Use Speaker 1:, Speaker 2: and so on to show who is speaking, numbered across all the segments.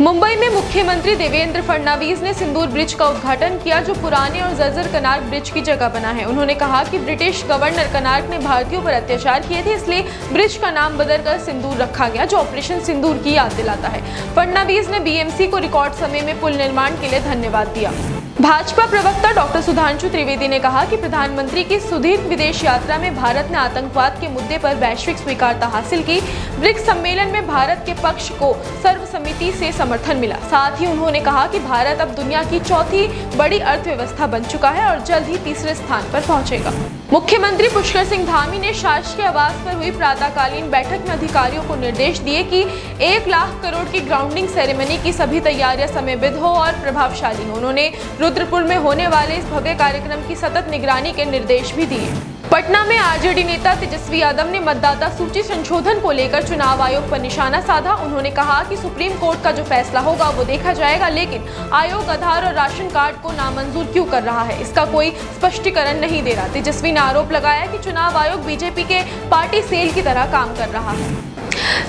Speaker 1: मुंबई में मुख्यमंत्री देवेंद्र फडणवीस ने सिंदूर ब्रिज का उद्घाटन किया, जो पुराने और जर्जर कनार्क ब्रिज की जगह बना है। उन्होंने कहा कि ब्रिटिश गवर्नर कनार्क ने भारतीयों पर अत्याचार किए थे, इसलिए ब्रिज का नाम बदलकर सिंदूर रखा गया, जो ऑपरेशन सिंदूर की याद दिलाता है। फडणवीस ने बीएमसी को रिकॉर्ड समय में पुल निर्माण के लिए धन्यवाद दिया। भाजपा प्रवक्ता डॉक्टर सुधांशु त्रिवेदी ने कहा कि प्रधानमंत्री की सुदीर्घ विदेश यात्रा में भारत ने आतंकवाद के मुद्दे पर वैश्विक स्वीकार्यता हासिल की। ब्रिक्स सम्मेलन में भारत के पक्ष को सर्वसम्मति से समर्थन मिला। साथ ही उन्होंने कहा कि भारत अब दुनिया की चौथी बड़ी अर्थव्यवस्था बन चुका है और जल्द ही तीसरे स्थान पर पहुंचेगा। मुख्यमंत्री पुष्कर सिंह धामी ने शासकीय आवास पर हुई प्रातःकालीन बैठक में अधिकारियों को निर्देश दिए कि 1 लाख करोड़ की ग्राउंडिंग सेरेमनी की सभी तैयारियां समयबद्ध हो और प्रभावशाली हो। उन्होंने रुद्रपुर में होने वाले इस भव्य कार्यक्रम की सतत निगरानी के निर्देश भी दिए। पटना में आरजेडी नेता तेजस्वी यादव ने मतदाता सूची संशोधन को लेकर चुनाव आयोग पर निशाना साधा। उन्होंने कहा कि सुप्रीम कोर्ट का जो फैसला होगा वो देखा जाएगा, लेकिन आयोग आधार और राशन कार्ड को नामंजूर क्यों कर रहा है, इसका कोई स्पष्टीकरण नहीं दे रहा। तेजस्वी ने आरोप लगाया कि चुनाव आयोग बीजेपी के पार्टी सेल की तरह काम कर रहा है।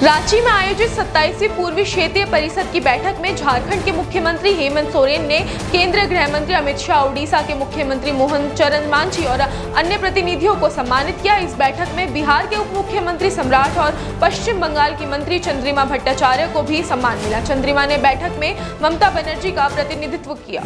Speaker 1: रांची में आयोजित 27वीं पूर्वी क्षेत्रीय परिषद की बैठक में झारखंड के मुख्यमंत्री हेमंत सोरेन ने केंद्रीय गृह मंत्री अमित शाह, उड़ीसा के मुख्यमंत्री मोहन चरण मांझी और अन्य प्रतिनिधियों को सम्मानित किया। इस बैठक में बिहार के उप मुख्यमंत्री सम्राट और पश्चिम बंगाल की मंत्री चंद्रिमा भट्टाचार्य को भी सम्मान मिला। चंद्रिमा ने बैठक में ममता बनर्जी का प्रतिनिधित्व किया।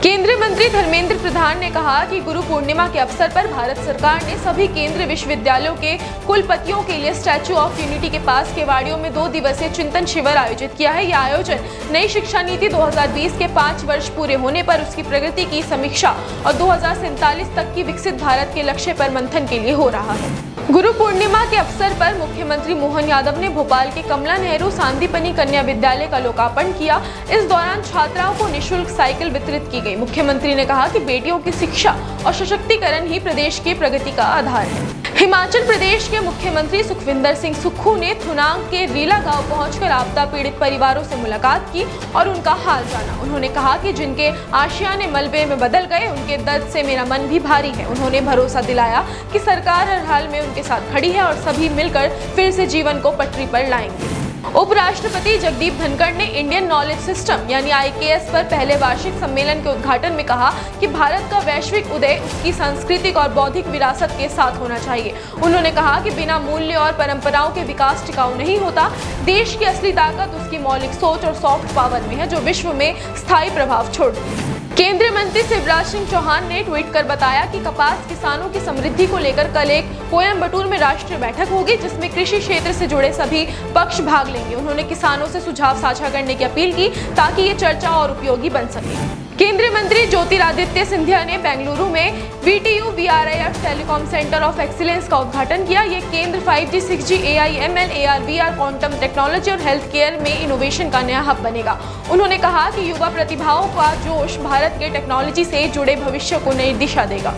Speaker 1: केंद्रीय मंत्री धर्मेंद्र प्रधान ने कहा कि गुरु पूर्णिमा के अवसर पर भारत सरकार ने सभी केंद्रीय विश्वविद्यालयों के कुलपतियों के लिए स्टैच्यू ऑफ यूनिटी के पास केवाड़ियों में 2 दिवसीय चिंतन शिविर आयोजित किया है। यह आयोजन नई शिक्षा नीति 2020 के 5 वर्ष पूरे होने पर उसकी प्रगति की समीक्षा और 2047 तक की विकसित भारत के लक्ष्य पर मंथन के लिए हो रहा है। गुरु पूर्णिमा के अवसर पर मुख्यमंत्री मोहन यादव ने भोपाल के कमला नेहरू सांदीपनि कन्या विद्यालय का लोकार्पण किया। इस दौरान छात्राओं को निःशुल्क साइकिल वितरित की गई। मुख्यमंत्री ने कहा कि बेटियों की शिक्षा और सशक्तिकरण ही प्रदेश की प्रगति का आधार है। हिमाचल प्रदेश के मुख्यमंत्री सुखविंदर सिंह सुक्खू ने थुनांग के रीला गांव पहुंचकर आपदा पीड़ित परिवारों से मुलाकात की और उनका हाल जाना। उन्होंने कहा कि जिनके आशियाने मलबे में बदल गए, उनके दर्द से मेरा मन भी भारी है। उन्होंने भरोसा दिलाया कि सरकार हर हाल में उनके साथ खड़ी है और सभी मिलकर फिर से जीवन को पटरी पर लाएंगे। उपराष्ट्रपति जगदीप धनखड़ ने इंडियन नॉलेज सिस्टम यानी IKS पर पहले वार्षिक सम्मेलन के उद्घाटन में कहा कि भारत का वैश्विक उदय उसकी सांस्कृतिक और बौद्धिक विरासत के साथ होना चाहिए। उन्होंने कहा कि बिना मूल्य और परंपराओं के विकास टिकाऊ नहीं होता। देश की असली ताकत उसकी मौलिक सोच और सॉफ्ट पावर में है, जो विश्व में स्थायी प्रभाव छोड़ती है। केंद्रीय मंत्री शिवराज सिंह चौहान ने ट्वीट कर बताया कि कपास किसानों की समृद्धि को लेकर कल एक कोयम्बटूर में राष्ट्रीय बैठक होगी, जिसमें कृषि क्षेत्र से जुड़े सभी पक्ष भाग लेंगे। उन्होंने किसानों से सुझाव साझा करने की अपील की ताकि ये चर्चा और उपयोगी बन सके। केंद्रीय मंत्री ज्योतिरादित्य सिंधिया ने बेंगलुरु में VTU VRIF telecom centre of excellence का उद्घाटन किया। ये केंद्र 5G, 6G, AI, ML, AR, VR, quantum technology और हेल्थ केयर में इनोवेशन का नया हब बनेगा। उन्होंने कहा कि युवा प्रतिभाओं का जोश भारत के टेक्नोलॉजी से जुड़े भविष्य को नई दिशा देगा।